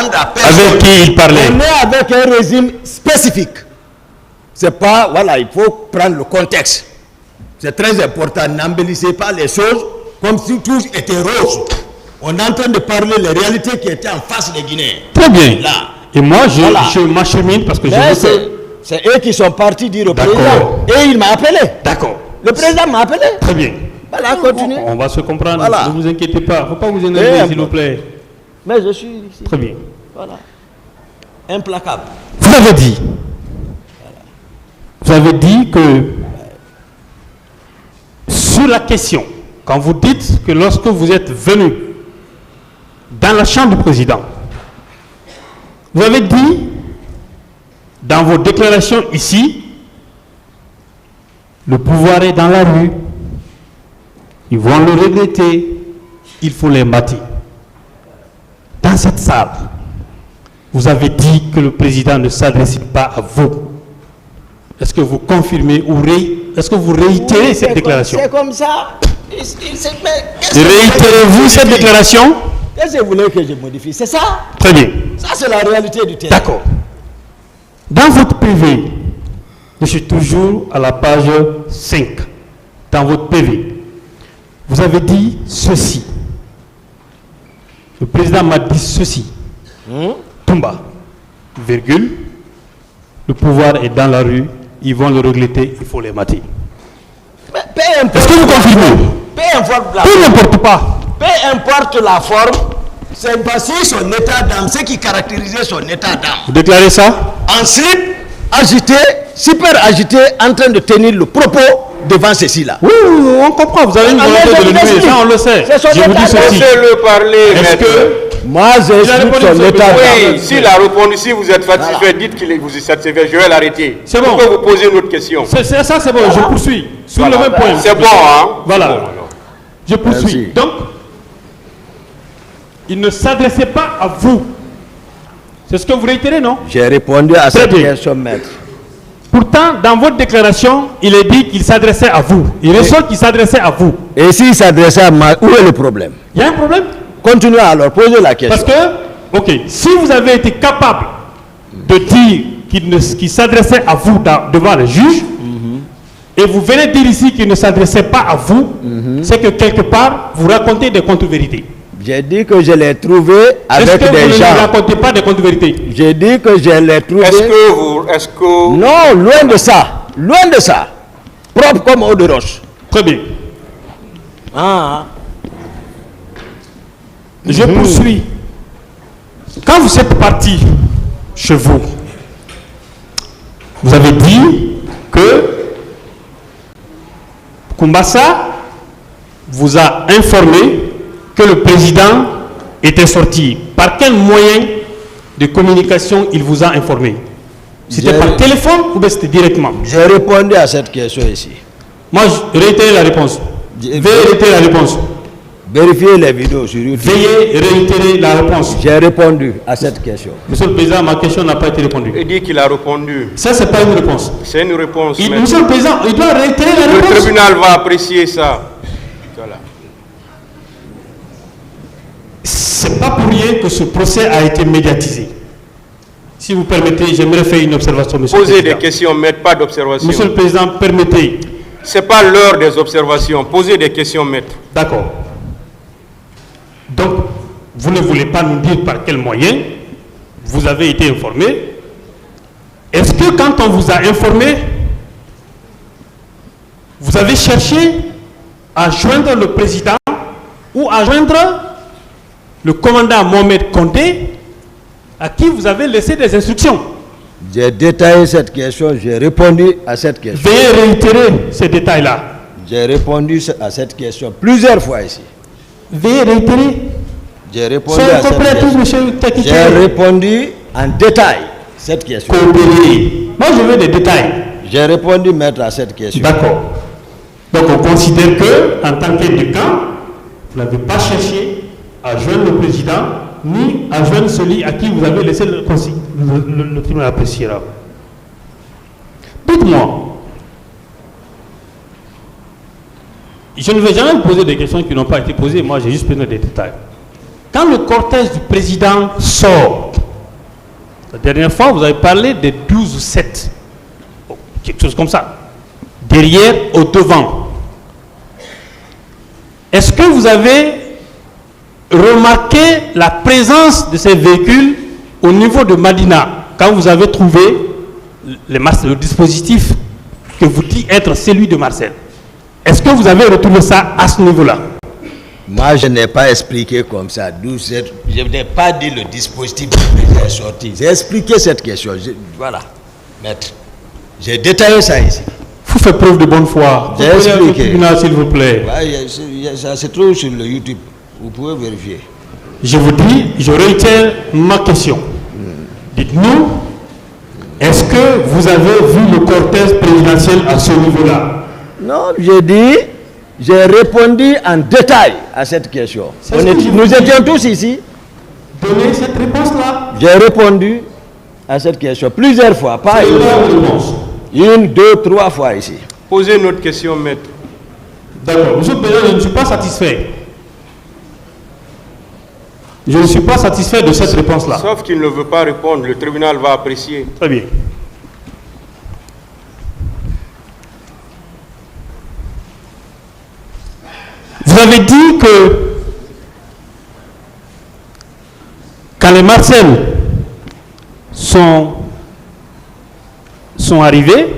demande à personne. Avec qui il parlait? On est avec un régime spécifique. C'est pas, voilà, il faut prendre le contexte. C'est très important. N'embellissez pas les choses comme si tout était rose. On est en train de parler les réalités qui étaient en face des Guinéens. Très bien. Là. Et moi, Voilà. je m'achemine parce que Mais je veux c'est eux qui sont partis dire au D'accord. président. Et il m'a appelé. D'accord. Le président m'a appelé. Très bien. Voilà, continue. On va se comprendre. Voilà. Ne vous inquiétez pas. Il ne faut pas vous énerver, s'il vous plaît. Mais je suis ici. Très bien. Voilà. Implacable. Vous avez dit que sur la question, quand vous dites que lorsque vous êtes venu dans la chambre du président, vous avez dit dans vos déclarations ici, le pouvoir est dans la rue, ils vont le regretter, il faut les bâtir. Dans cette salle, vous avez dit que le président ne s'adresse pas à vous. Est-ce que vous confirmez ou est-ce que vous réitérez cette déclaration? C'est comme ça. Réitérez-vous cette déclaration? Qu'est-ce que vous voulez que je modifie? C'est ça? Très bien. Ça, c'est la réalité du terrain. D'accord. Dans votre PV, je suis toujours à la page 5. Dans votre PV, vous avez dit ceci. Le président m'a dit ceci. Toumba, virgule, le pouvoir est dans la rue, ils vont le regretter, il faut les mater. Est-ce que vous confirmez? Peu n'importe pas. Peu importe la forme, c'est parce que son état d'âme, ce qui caractérisait son état d'âme. Vous déclarez ça? Ensuite, agité, super agité, en train de tenir le propos devant ceci-là. Oui, on comprend, vous avez une volonté de le nuire, ça on le sait. Je vous dis ceci. Laissez-le parler, Est-ce que moi, j'explique son état d'âme. oui, s'il a répondu, si vous êtes satisfait, dites qu'il vous est satisfait, je vais l'arrêter. C'est bon. Je peux vous poser une autre question. ça, c'est bon, je poursuis. Sur le même point. C'est bon, hein? Voilà. Bon, alors. Je poursuis. Merci. Donc, il ne s'adressait pas à vous. C'est ce que vous réitérez, non? J'ai répondu à Très cette bien. question, maître. Pourtant, dans votre déclaration, il est dit qu'il s'adressait à vous. Il ressort qu'il s'adressait à vous. Et s'il s'adressait à moi, où est le problème? Il y a un problème? Continuez alors, posez la question. Parce que, ok, si vous avez été capable de dire qu'il s'adressait à vous devant le juge, et vous venez dire ici qu'il ne s'adressait pas à vous, c'est que quelque part, vous racontez des contre-vérités. J'ai dit que je l'ai trouvé avec Est-ce que des vous gens. ne racontez pas des contre-vérités? J'ai dit que je l'ai trouvé. Est-ce que... Non, loin de ça. Loin de ça. Propre comme eau de roche. Très bien. Ah. Je poursuis. Quand vous êtes parti chez vous, vous avez dit que Kumbasa vous a informé que le président était sorti. Par quel moyen de communication il vous a informé? C'était par téléphone ou bien c'était directement? J'ai répondu à cette question ici. Moi, je réitère la réponse. Veuillez réitérer la réponse. Vérifiez les vidéos sur YouTube. Veuillez réitérer la réponse. J'ai répondu à cette question. Monsieur le Président, ma question n'a pas été répondue. Il dit qu'il a répondu. Ça, c'est pas une réponse. C'est une réponse. Monsieur le Président, il doit réitérer la Le réponse. tribunal va apprécier ça. Voilà. C'est pas pour rien que ce procès a été médiatisé. Si vous permettez, j'aimerais faire une observation, monsieur le Posez Président. des questions, maître, pas d'observation. Monsieur le Président, permettez. Ce n'est pas l'heure des observations. Posez des questions, maître. D'accord. Donc, vous ne voulez pas nous dire par quel moyen vous avez été informé. Est-ce que quand on vous a informé, vous avez cherché à joindre le président ou à joindre le commandant Mohamed Condé, à qui vous avez laissé des instructions? J'ai détaillé cette question, j'ai répondu à cette question. Veuillez réitérer ces détails-là. J'ai répondu à cette question plusieurs fois ici. Veuillez réitérer. J'ai répondu Soyez à cette compréhensif, question. monsieur le technicien. J'ai répondu en détail à cette question. Coopérer. Moi, je veux des détails. J'ai répondu, maître, à cette question. D'accord. Donc, on considère que, en tant qu'aide de camp, vous n'avez pas cherché à joindre le président, ni à joindre celui à qui vous avez laissé le tribunal appréciera. Dites-moi, je ne vais jamais vous poser des questions qui n'ont pas été posées, moi j'ai juste besoin des détails. Quand le cortège du président sort La dernière fois, vous avez parlé des 12 ou 7. Quelque chose comme ça. Derrière, au devant. Est-ce que vous avez remarqué la présence de ces véhicules au niveau de Madina quand vous avez trouvé le dispositif que vous dites être celui de Marcel? Est-ce que vous avez retrouvé ça à ce niveau-là? Moi, je n'ai pas expliqué comme ça. Je n'ai pas dit le dispositif qui est sorti. J'ai expliqué cette question. Voilà, maître. J'ai détaillé ça ici. Vous faites preuve de bonne foi. J'ai expliqué. Tribunal, s'il vous plaît. Ouais, ça se trouve sur le YouTube. Vous pouvez vérifier. Je vous dis, je réitère ma question. Dites-nous, est-ce que vous avez vu le cortège présidentiel à ce niveau-là? Non, j'ai répondu en détail à cette question. Nous étions tous ici. Donnez cette réponse-là. J'ai répondu à cette question plusieurs fois, pas une, deux, trois fois ici. Posez une autre question, maître. D'accord. Monsieur le Président, je ne suis pas satisfait. Je ne suis pas satisfait de cette réponse-là. Sauf qu'il ne veut pas répondre, le tribunal va apprécier. Très bien. Vous avez dit que quand les Marcel sont arrivés,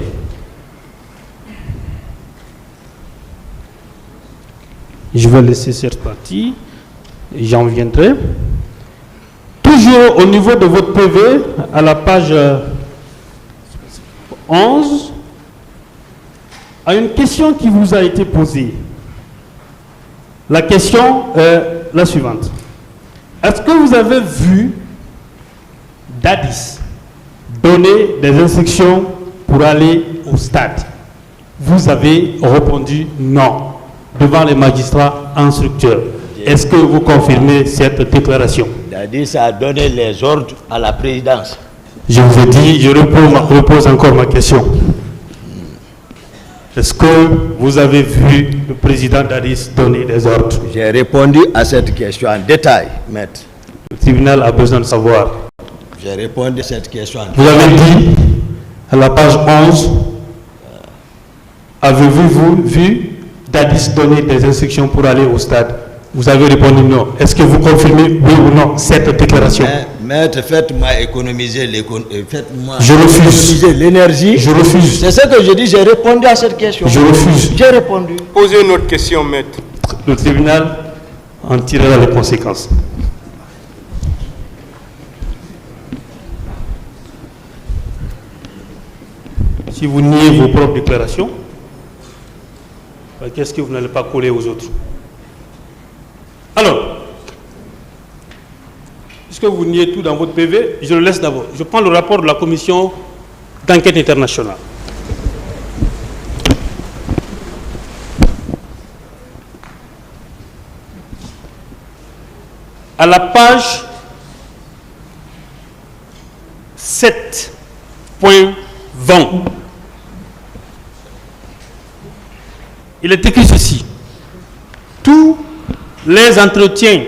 je vais laisser cette partie, j'en viendrai. Toujours au niveau de votre PV, à la page 11, à une question qui vous a été posée. La question est la suivante. Est-ce que vous avez vu Dadis donner des instructions pour aller au stade? Vous avez répondu non devant les magistrats instructeurs. Est-ce que vous confirmez cette déclaration? Dadis a donné les ordres à la présidence. Je vous ai dit, je repose encore ma question. Est-ce que vous avez vu le président Dadis donner des ordres? J'ai répondu à cette question en détail, maître. Le tribunal a besoin de savoir. J'ai répondu à cette question en Vous avez dit, à la page 11, avez-vous vu Dadis donner des instructions pour aller au stade? Vous avez répondu non. Est-ce que vous confirmez oui ou non cette déclaration? Maître, faites-moi économiser je refuse. L'énergie. Je refuse. C'est ce que je dis, j'ai répondu à cette question. Je refuse. J'ai répondu. Posez une autre question, maître. Le tribunal en tirera les conséquences. Si vous niez vos propres déclarations, qu'est-ce que vous n'allez pas coller aux autres? Alors, puisque vous niez tout dans votre PV, je le laisse d'abord. Je prends le rapport de la commission d'enquête internationale. À la page 7.20, il est écrit ceci. Tous les entretiens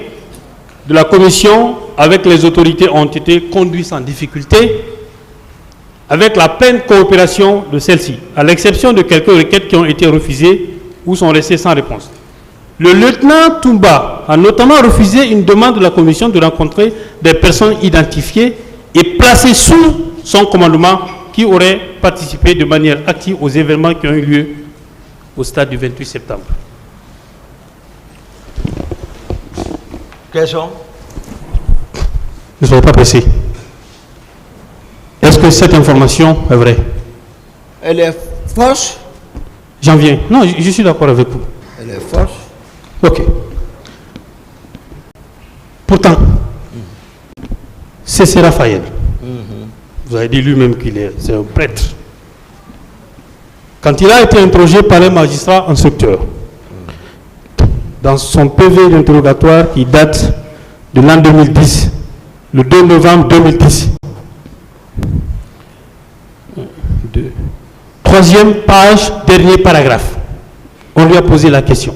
de la commission avec les autorités ont été conduits sans difficulté, avec la pleine coopération de celle-ci, à l'exception de quelques requêtes qui ont été refusées ou sont restées sans réponse. Le lieutenant Toumba a notamment refusé une demande de la commission de rencontrer des personnes identifiées et placées sous son commandement qui auraient participé de manière active aux événements qui ont eu lieu au stade du 28 septembre. Question? Ne soyez pas pressé. Est-ce que cette information est vraie? Elle est fausse? J'en viens. Non, je suis d'accord avec vous. Elle est fausse? Ok. Pourtant, c'est Raphaël. Vous avez dit lui-même c'est un prêtre. Quand il a été interrogé par les magistrats instructeurs, dans son PV d'interrogatoire qui date de l'an 2010, le 2 novembre 2010, troisième page, dernier paragraphe, on lui a posé la question.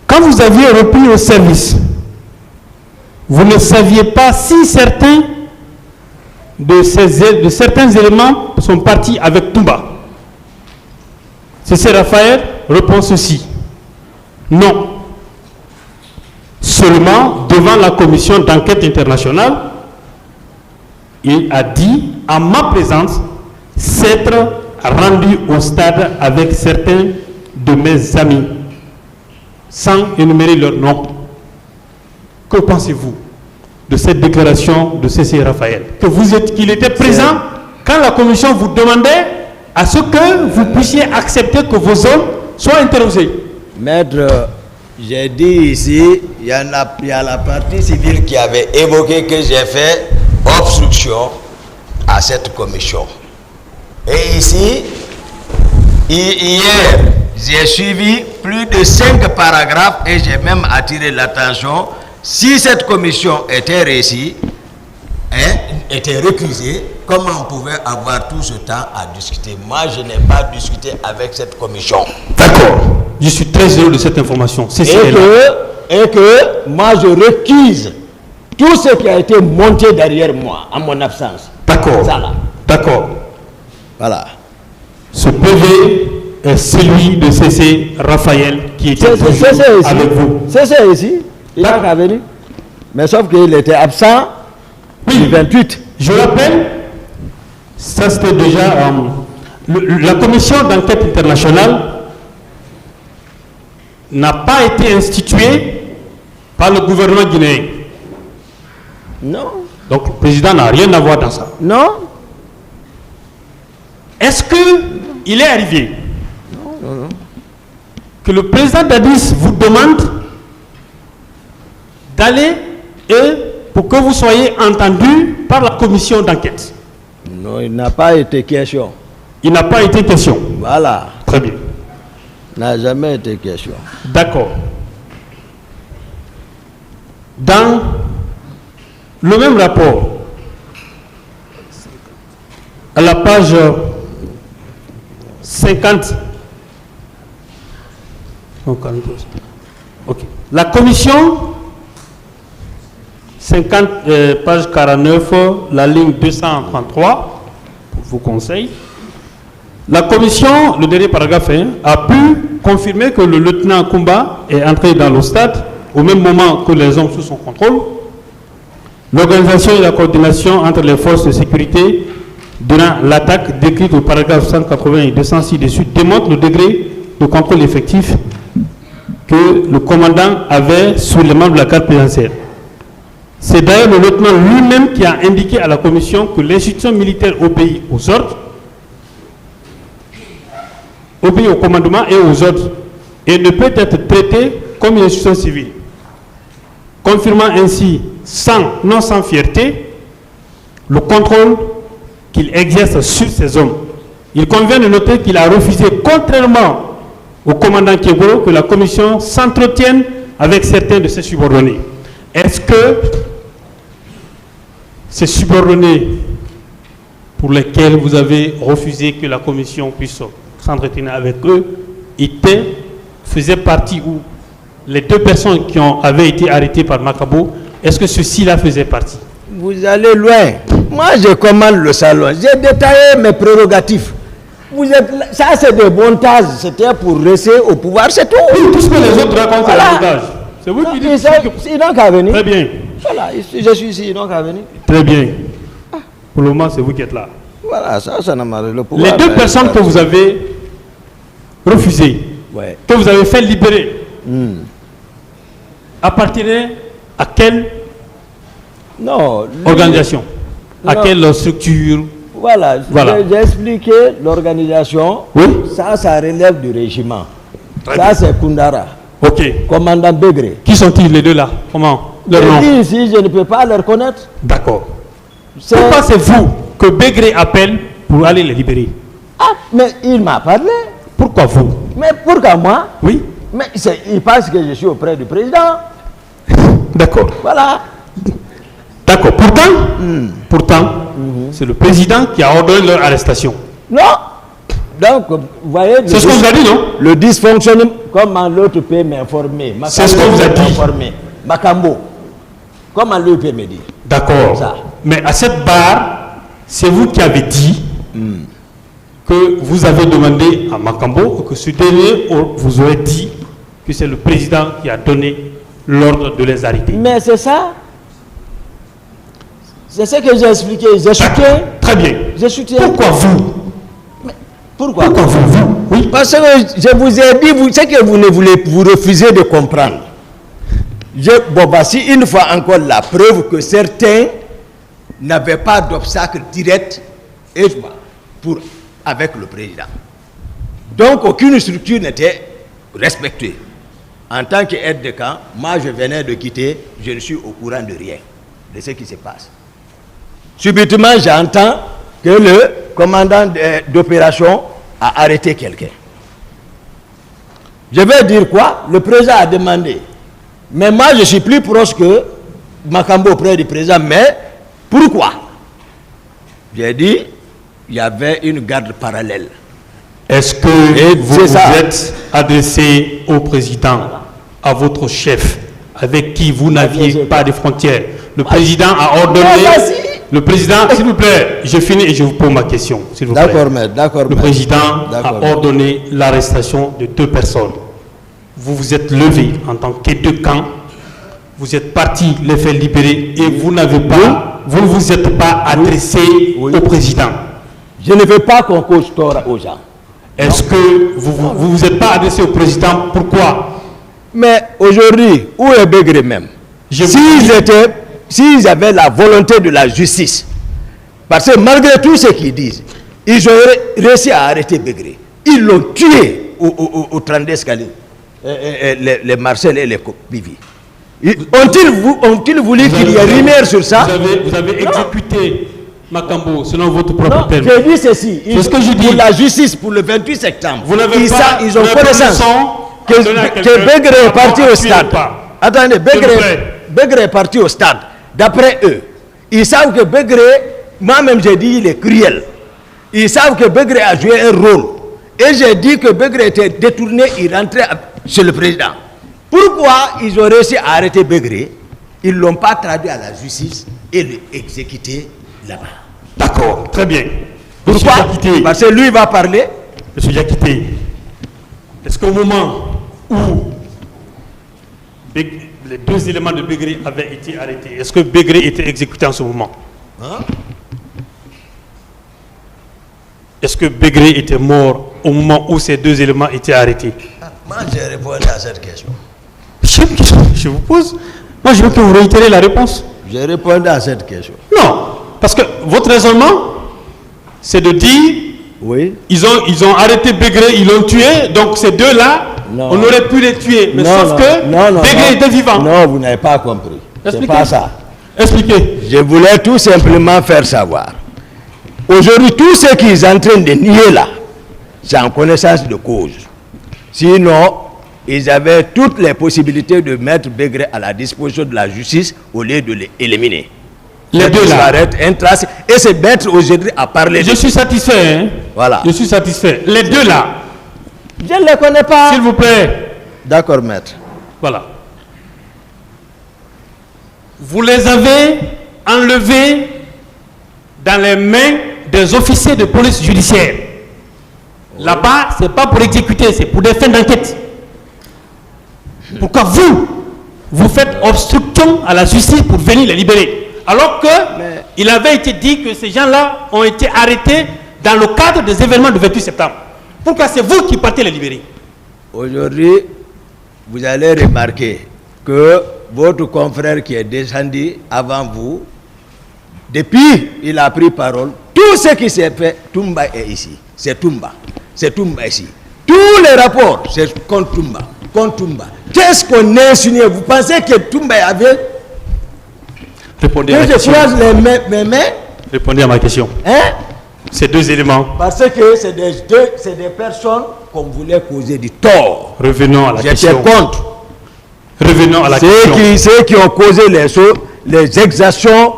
Quand vous aviez repris au service, vous ne saviez pas si certains de certains éléments sont partis avec Toumba. C.C. Raphaël répond ceci. Non. Seulement, devant la commission d'enquête internationale, il a dit, en ma présence, s'être rendu au stade avec certains de mes amis, sans énumérer leur nom. Que pensez-vous de cette déclaration de C.C. Raphaël? Qu'il était présent quand la commission vous demandait à ce que vous puissiez accepter que vos hommes soient interrogés. Maître, j'ai dit ici, il y a la partie civile qui avait évoqué que j'ai fait obstruction à cette commission. Et ici, hier, j'ai suivi plus de 5 paragraphes et j'ai même attiré l'attention. Si cette commission était réussie, était récusée, comment on pouvait avoir tout ce temps à discuter? Moi, je n'ai pas discuté avec cette commission. D'accord. Je suis très heureux de cette information. Et que moi, je récuse tout ce qui a été monté derrière moi, en mon absence. D'accord. D'accord. Voilà. Ce PV est celui de C.C. Raphaël qui était avec vous. C'est ici. Il n'a qu'à venir. Mais sauf qu'il était absent du 28. Je rappelle, ça c'était déjà... la commission d'enquête internationale n'a pas été instituée par le gouvernement guinéen. Non. Donc le président n'a rien à voir dans ça. Non. Est-ce qu'il est arrivé non. que le président d'Addis vous demande d'aller pour que vous soyez entendu par la commission d'enquête? Non, il n'a pas été question. Il n'a pas été question. Voilà. Très bien. Il n'a jamais été question. D'accord. Dans le même rapport, à la page 50, okay. La commission 50, page 49, la ligne 233, pour vos conseils. La commission, le dernier paragraphe, a pu confirmer que le lieutenant Kumba est entré dans le stade au même moment que les hommes sous son contrôle. L'organisation et la coordination entre les forces de sécurité durant l'attaque décrite au paragraphe 180 et 206 dessus démontre le degré de contrôle effectif que le commandant avait sur les membres de la garde présidentielle. C'est d'ailleurs le lieutenant lui-même qui a indiqué à la commission que l'institution militaire obéit aux ordres, obéit au commandement et aux ordres, et ne peut être traitée comme une institution civile, confirmant ainsi, non sans fierté, le contrôle qu'il exerce sur ces hommes. Il convient de noter qu'il a refusé, contrairement au commandant Kéboro, que la commission s'entretienne avec certains de ses subordonnés. Est-ce que ces subordonnés pour lesquels vous avez refusé que la commission puisse s'entretenir avec eux faisaient partie, ou les 2 personnes qui avaient été arrêtées par Macabo, est-ce que ceux-ci-là faisaient partie? Vous allez loin. Moi, je commande le salon. J'ai détaillé mes prérogatives. Ça, c'est des montages. C'était pour rester au pouvoir, c'est tout. Oui, tout ce que les autres racontent, c'est un montage. C'est vous qui dites. Ils n'ont qu'à venir. Très bien. Voilà, je suis ici, ils n'ont qu'à venir. Très bien. Pour le moment, c'est vous qui êtes là. Voilà, ça n'a pas le pouvoir. Les 2 personnes que vous avez refusées, que vous avez fait libérer, appartenaient à quelle organisation? À quelle structure? Voilà. J'ai expliqué l'organisation. Oui. Ça relève du régiment. Ça, c'est Koundara. Ok. Commandant Begré. Qui sont-ils les 2 là? Comment? Leur nom? Ici, je ne peux pas les reconnaître. D'accord. Pourquoi c'est vous que Begré appelle pour aller les libérer? Ah, mais il m'a parlé. Pourquoi vous? Mais pourquoi moi? Oui. Mais il pense que je suis auprès du président. D'accord. Voilà. D'accord. Pourtant, c'est le président qui a ordonné leur arrestation. Non. Donc, vous voyez... C'est ce qu'on vous a dit, non? Le dysfonctionnement, comment l'autre peut m'informer? C'est ce qu'on vous a dit. Makambo, comment lui peut me dire? D'accord. Mais à cette barre, c'est vous qui avez dit que vous avez demandé à Makambo que ce dernier vous aurait dit que c'est le président qui a donné l'ordre de les arrêter. Mais c'est ça. C'est ce que j'ai expliqué. J'ai soutenu. Très bien. J'ai soutenu. Pourquoi vous? Pourquoi vous? Oui. Parce que je vous ai dit, c'est que vous ne voulez, vous refusez de comprendre. Bon, voici une fois encore la preuve que certains n'avaient pas d'obstacle direct avec le président. Donc, aucune structure n'était respectée. En tant qu'aide de camp, moi je venais de quitter, je ne suis au courant de rien, de ce qui se passe. Subitement, j'entends que le commandant d'opération a arrêté quelqu'un. Je vais dire quoi? Le président a demandé. Mais moi, je suis plus proche que Makambo auprès du président. Mais pourquoi? J'ai dit, il y avait une garde parallèle. Est-ce que vous vous êtes adressé au président, à votre chef, avec qui vous n'aviez pas de frontières? Le président a ordonné... Le président, s'il vous plaît, je finis et je vous pose ma question, s'il vous plaît. D'accord, maître, d'accord. Le président a ordonné l'arrestation de 2 personnes. Vous vous êtes levé en tant qu'aide de camp, vous êtes parti les faire libérer et vous n'avez pas, vous ne vous êtes pas adressé au président. Je ne veux pas qu'on cause tort aux gens. Est-ce que vous vous êtes pas adressé au président? Pourquoi? Mais aujourd'hui, où est Begré même? S'ils avaient la volonté de la justice, parce que malgré tout ce qu'ils disent, ils auraient réussi à arrêter Begré. Ils l'ont tué au 30 d'escalier, les Marcel et les Pivi. Ont-ils voulu qu'il y ait rumeur sur ça? Vous avez exécuté Makambo selon votre propre terme. J'ai dit ceci. C'est ce que je dis. Pour la justice, pour le 28 septembre, vous n'avez pas, ils ont connaissance que Begré est parti au stade. Attendez, Begré est parti au stade. D'après eux, ils savent que Begré, moi-même j'ai dit, il est cruel. Ils savent que Begré a joué un rôle. Et j'ai dit que Begré était détourné, il rentrait chez le président. Pourquoi ils ont réussi à arrêter Begré? Ils ne l'ont pas traduit à la justice et l'exécuté là-bas. D'accord, très bien. Pourquoi? Parce que lui va parler. Monsieur Diakité, est-ce qu'au moment où les 2 éléments de Begré avaient été arrêtés, est-ce que Begré était exécuté en ce moment? Est-ce que Begré était mort au moment où ces 2 éléments étaient arrêtés? Moi, je réponds à cette question. Je vous pose. Moi, je veux que vous réitérez la réponse. Je réponds à cette question. Non, parce que votre raisonnement, c'est de dire, oui, ils ont arrêté Begré, ils l'ont tué, donc ces 2-là, on aurait pu les tuer. Mais sauf que Begré était vivant. Non, vous n'avez pas compris. C'est pas ça. Expliquez. Je voulais tout simplement faire savoir. Aujourd'hui, tout ce qu'ils sont en train de nier là, c'est en connaissance de cause. Sinon, ils avaient toutes les possibilités de mettre Begré à la disposition de la justice au lieu de l'éliminer. Les 2 là. Et c'est mettre aujourd'hui à parler. Je suis satisfait. Hein? Voilà. Je suis satisfait. Les 2 là. Je ne les connais pas. S'il vous plaît. D'accord, maître. Voilà. Vous les avez enlevés dans les mains des officiers de police judiciaire. Oui. Là-bas, ce n'est pas pour exécuter, c'est pour des fins d'enquête. Pourquoi vous faites obstruction à la justice pour venir les libérer? Alors qu'il avait été dit que ces gens-là ont été arrêtés dans le cadre des événements du 28 septembre. Pourquoi c'est vous qui partez les libérer? Aujourd'hui, vous allez remarquer que votre confrère qui est descendu avant vous, depuis il a pris parole, tout ce qui s'est fait, Toumba est ici. C'est Toumba. C'est Toumba ici. Tous les rapports, c'est contre Toumba. Contre Toumba. Qu'est-ce qu'on a insinué? Vous pensez que Toumba avait... Répondez à ma question. Je croise mes mains. Répondez à ma question. Hein? Ces 2 éléments. Parce que c'est des personnes qu'on voulait causer du tort. Revenons à la question. J'étais contre. Revenons à la question. Ceux qui ont causé les exactions,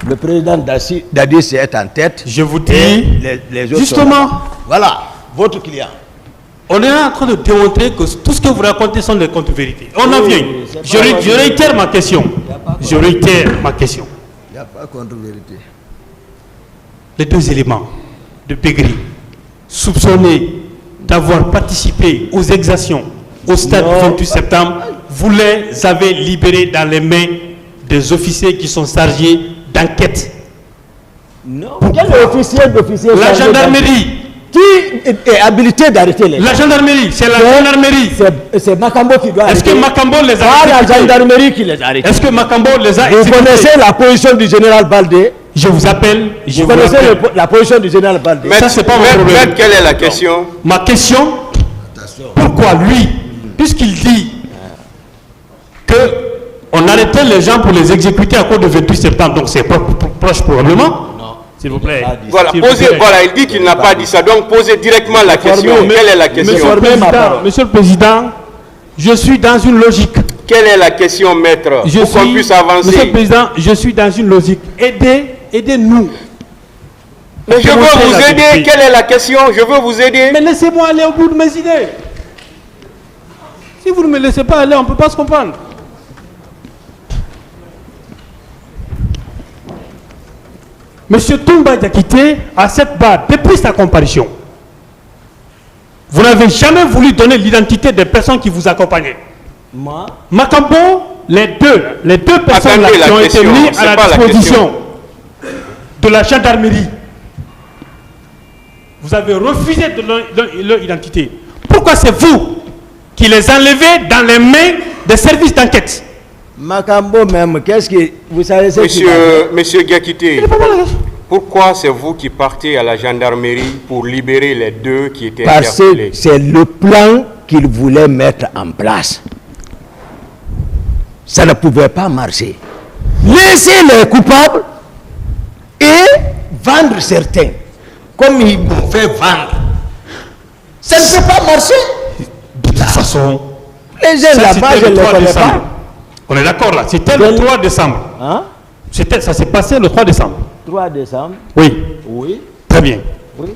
le président Dadis est en tête. Je vous dis, les autres justement, voilà, votre client. On est en train de démontrer que tout ce que vous racontez sont des contre-vérités. On en vient. Je réitère ma question. Je réitère ma question. Il n'y a pas contre-vérité. les deux éléments de Pégri, soupçonnés d'avoir participé aux exactions au stade du 28 septembre, vous les avez libérés dans les mains des officiers qui sont chargés d'enquête. Non. Quel officier La gendarmerie. Qui est habilité d'arrêter les gens? La gendarmerie, c'est la gendarmerie. C'est Makambo qui doit arrêter. Est-ce que Makambo les a arrêtés? La gendarmerie qui les a arrêtés. Est-ce que Makambo les a Vous exécutés? connaissez la position du général Baldé? Je vous appelle. Vous connaissez la position du général Baldé? Ça, c'est pas mon problème. Maître, quelle est la question? Ma question, pourquoi lui, puisqu'il dit qu'on arrêtait les gens pour les exécuter à cause du 28 septembre, donc c'est proche probablement. S'il vous plaît. Voilà, il dit qu'il n'a pas dit ça. Donc, posez directement la question. Quelle est la question? Monsieur le Président, je suis dans une logique. Quelle est la question, maître? Pour qu'on puisse avancer. Monsieur le Président, je suis dans une logique. Aidez-nous. Mais je veux vous aider. Quelle est la question? Je veux vous aider. Mais laissez-moi aller au bout de mes idées. Si vous ne me laissez pas aller, on ne peut pas se comprendre. Monsieur Toumba Diakité, à cette barre, depuis sa comparution, vous n'avez jamais voulu donner l'identité des personnes qui vous accompagnaient. Moi? Makambo, les deux personnes là qui ont été mises à la disposition de la gendarmerie, vous avez refusé de leur identité. Pourquoi c'est vous qui les enlevez dans les mains des services d'enquête? Makambo même, qu'est-ce que vous savez? Monsieur Diakité, pourquoi c'est vous qui partez à la gendarmerie pour libérer les deux qui étaient interpellés? Parce que c'est le plan qu'ils voulaient mettre en place. Ça ne pouvait pas marcher. Laissez les coupables et vendre certains, comme ils m'ont fait vendre. Ça ne peut pas marcher. De toute façon, les gens là-bas, je ne les connais pas. On est d'accord là, c'était le 3 décembre. Hein? Ça s'est passé le 3 décembre. 3 décembre? Oui. Oui. Très bien. Oui.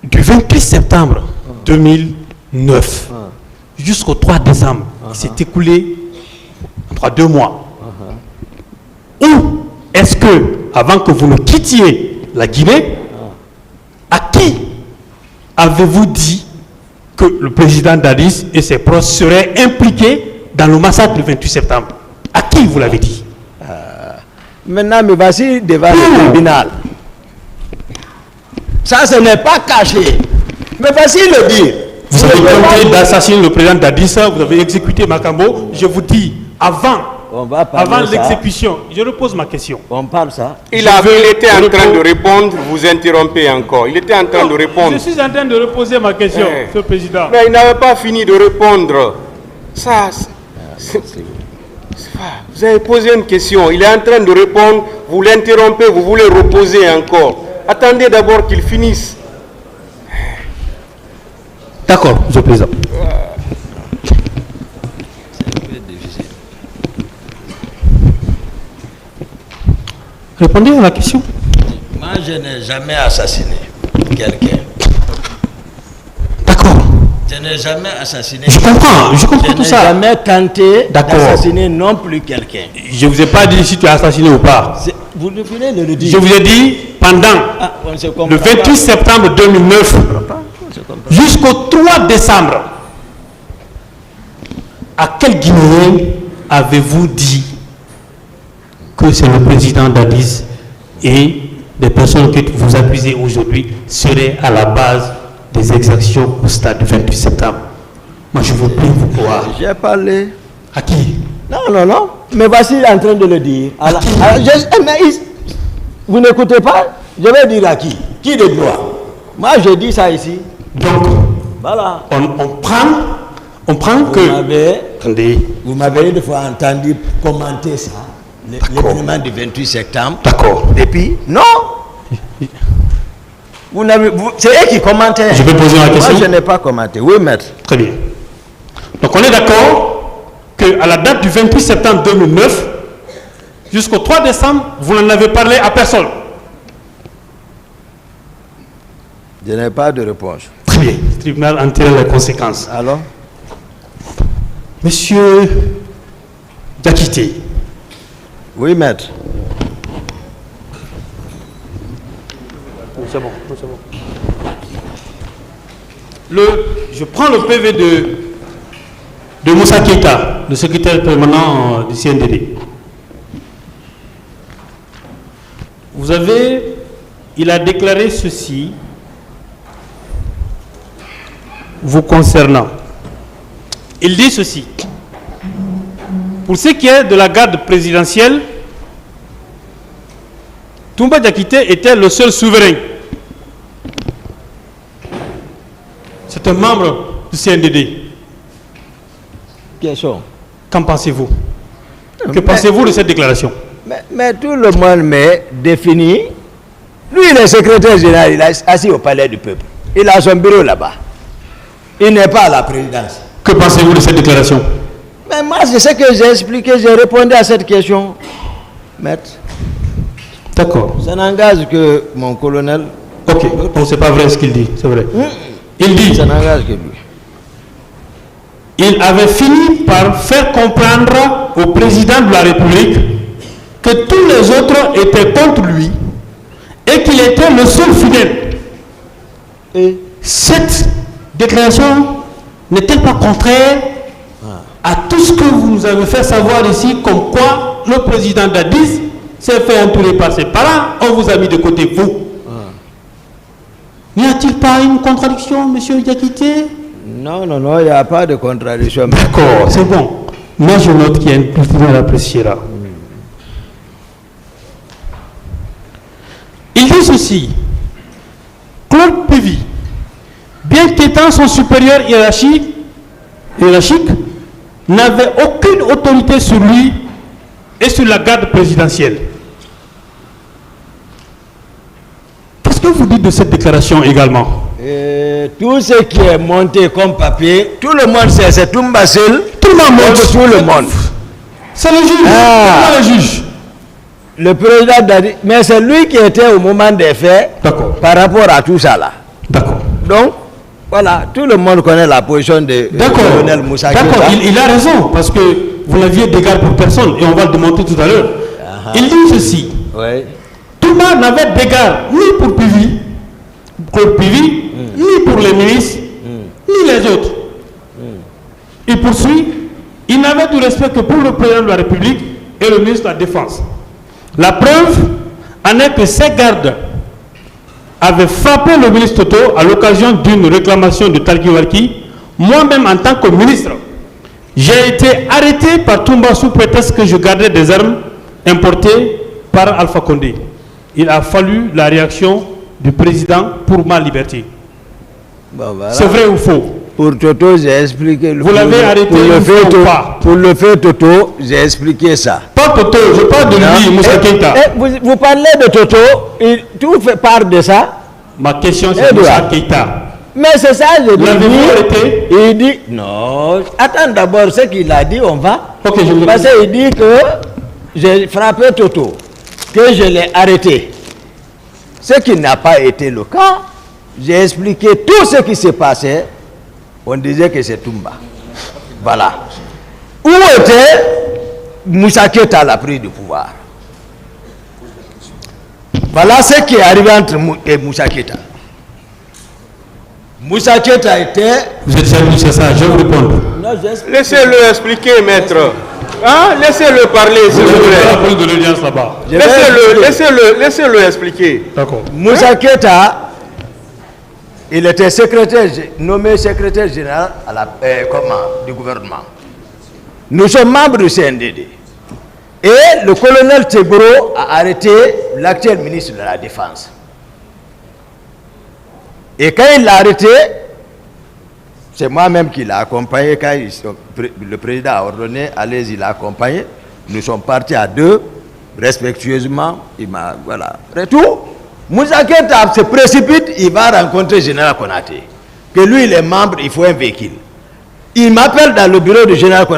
Du 28 septembre 2009 jusqu'au 3 décembre, il s'est écoulé entre 2 mois. Où est-ce que, avant que vous ne quittiez la Guinée, à qui avez-vous dit que le président Dadis et ses proches seraient impliqués dans le massacre du 28 septembre? À qui vous l'avez dit? Maintenant, mais voici devant le tribunal. Ça, ce n'est pas caché. Mais voici le dire. Vous avez tenté d'assassiner le président Dadis, vous avez exécuté Makambo. Je vous dis, avant l'exécution, je repose ma question. On parle ça. Il était en train de répondre, vous interrompez encore. Il était en train de répondre. Je suis en train de reposer ma question, Monsieur le Président. Mais il n'avait pas fini de répondre. Ça, vous avez posé une question, il est en train de répondre, vous l'interrompez, vous voulez reposer encore. Attendez d'abord qu'il finisse. D'accord, Monsieur le Président. Répondez à la question. Moi, je n'ai jamais assassiné quelqu'un. D'accord. Je n'ai jamais assassiné. Je comprends tout ça. Je n'ai jamais tenté d'assassiner non plus quelqu'un. Je ne vous ai pas dit si tu as assassiné ou pas. Vous venez de le dire. Je vous ai dit pendant le 28 septembre 2009 jusqu'au 3 décembre. À quel Guinéen avez-vous dit que c'est le président Dadis et des personnes que vous accusez aujourd'hui seraient à la base des exactions au stade du 28 septembre? Moi, je veux plus vous croire. J'ai parlé. À qui? Non. Mais voici en train de le dire. Vous n'écoutez pas? Je vais dire à qui? Qui de droit? Moi, je dis ça ici. Donc, voilà. On prend que... Vous m'avez une fois entendu commenter ça, l'événement du 28 septembre. D'accord. Et puis, non. C'est eux qui commentaient. Je vais poser ma question. Moi, je n'ai pas commenté. Oui, maître. Très bien. Donc, on est d'accord qu'à la date du 28 septembre 2009, jusqu'au 3 décembre, vous n'en avez parlé à personne. Je n'ai pas de réponse. Très bien. Le tribunal en tire les conséquences. Alors? Monsieur Diakité. Oui, maître. C'est bon, c'est bon. Je prends le PV de Moussa Keita, le secrétaire permanent du CNDD. Il a déclaré ceci vous concernant. Il dit ceci. Pour ce qui est de la garde présidentielle, Toumba Diakité était le seul souverain. C'est un membre du CNDD. Question. Qu'en pensez-vous? Que pensez-vous de cette déclaration? Mais tout le monde m'est défini. Lui, il est secrétaire général, il est assis au palais du peuple. Il a son bureau là-bas. Il n'est pas à la présidence. Que pensez-vous de cette déclaration? Mais moi, c'est ce que j'ai expliqué, j'ai répondu à cette question. Maître. D'accord. Ça n'engage que mon colonel. Ok, bon, c'est pas vrai ce qu'il dit, c'est vrai. Il dit, ça n'engage que lui. Il avait fini par faire comprendre au président de la République que tous les autres étaient contre lui et qu'il était le seul fidèle. Et cette déclaration n'est-elle pas contraire à tout ce que vous nous avez fait savoir ici, comme quoi le président d'Addis s'est fait entourer par ses parents, on vous a mis de côté, vous. N'y a-t-il pas une contradiction, monsieur Diakité? Non, non, non, il n'y a pas de contradiction. D'accord, c'est bon. Moi, je note qu'il y a une plus grande appréciera. Il dit ceci. Claude Pévy, bien qu'étant son supérieur hiérarchique, n'avait aucune autorité sur lui et sur la garde présidentielle. Qu'est-ce que vous dites de cette déclaration également? Tout ce qui est monté comme papier, tout le monde sait, c'est Toumba seul. Tout le monde monte. Tout le monde. C'est le juge. C'est le juge. Le président d'Addis, mais c'est lui qui était au moment des faits par rapport à tout ça là. D'accord. Donc, voilà, tout le monde connaît la position de colonel Moussa Keita. D'accord, il a raison, parce que vous n'aviez d'égard pour personne, et on va le démontrer tout à l'heure. Il dit ceci. Oui. Toumba n'avait d'égard ni pour Pévy, ni pour les ministres, ni les autres. Il poursuit, il n'avait de respect que pour le président de la République et le ministre de la Défense. La preuve en est que ces gardes avaient frappé le ministre Toto à l'occasion d'une réclamation de Talguiwarki. Moi-même, en tant que ministre, j'ai été arrêté par Toumba sous prétexte que je gardais des armes importées par Alpha Condé. Il a fallu la réaction du président pour ma liberté. Bon, voilà. C'est vrai ou faux? Pour Toto, j'ai expliqué. Vous l'avez arrêté ou pas? Pour le fait Toto, j'ai expliqué ça. Pas Toto, je parle de lui, Moussa Keita. Vous parlez de Toto, tout fait part de ça. Ma question, c'est Moussa Keita. Mais c'est ça, je dis. Arrêté? Il dit, non, attends d'abord ce qu'il a dit, on va. Ok, je vous parce qu'il dit que j'ai frappé Toto, que je l'ai arrêté. Ce qui n'a pas été le cas. J'ai expliqué tout ce qui s'est passé. On disait que c'est Toumba. Voilà. Où était Moussa Keita à la prise du pouvoir? Voilà ce qui est arrivé entre Moussa Keita. Moussa Keita était... Vous êtes sérieux, c'est ça, je vais vous répondre. Laissez-le expliquer, maître. Hein? Laissez-le parler, s'il vous plaît. Laissez-le expliquer. D'accord. Moussa Keita, il était nommé secrétaire général du gouvernement. Nous sommes membres du CNDD. Et le colonel Tebro a arrêté l'actuel ministre de la Défense. Et quand il l'a arrêté, c'est moi-même qui l'ai accompagné. Quand le président a ordonné, allez, il l'a accompagné. Nous sommes partis à deux, respectueusement. Voilà. Retour. Moussa Keita se précipite, il va rencontrer le général Konaté. Que lui, il est membre, il faut un véhicule. Il m'appelle dans le bureau du général Konaté.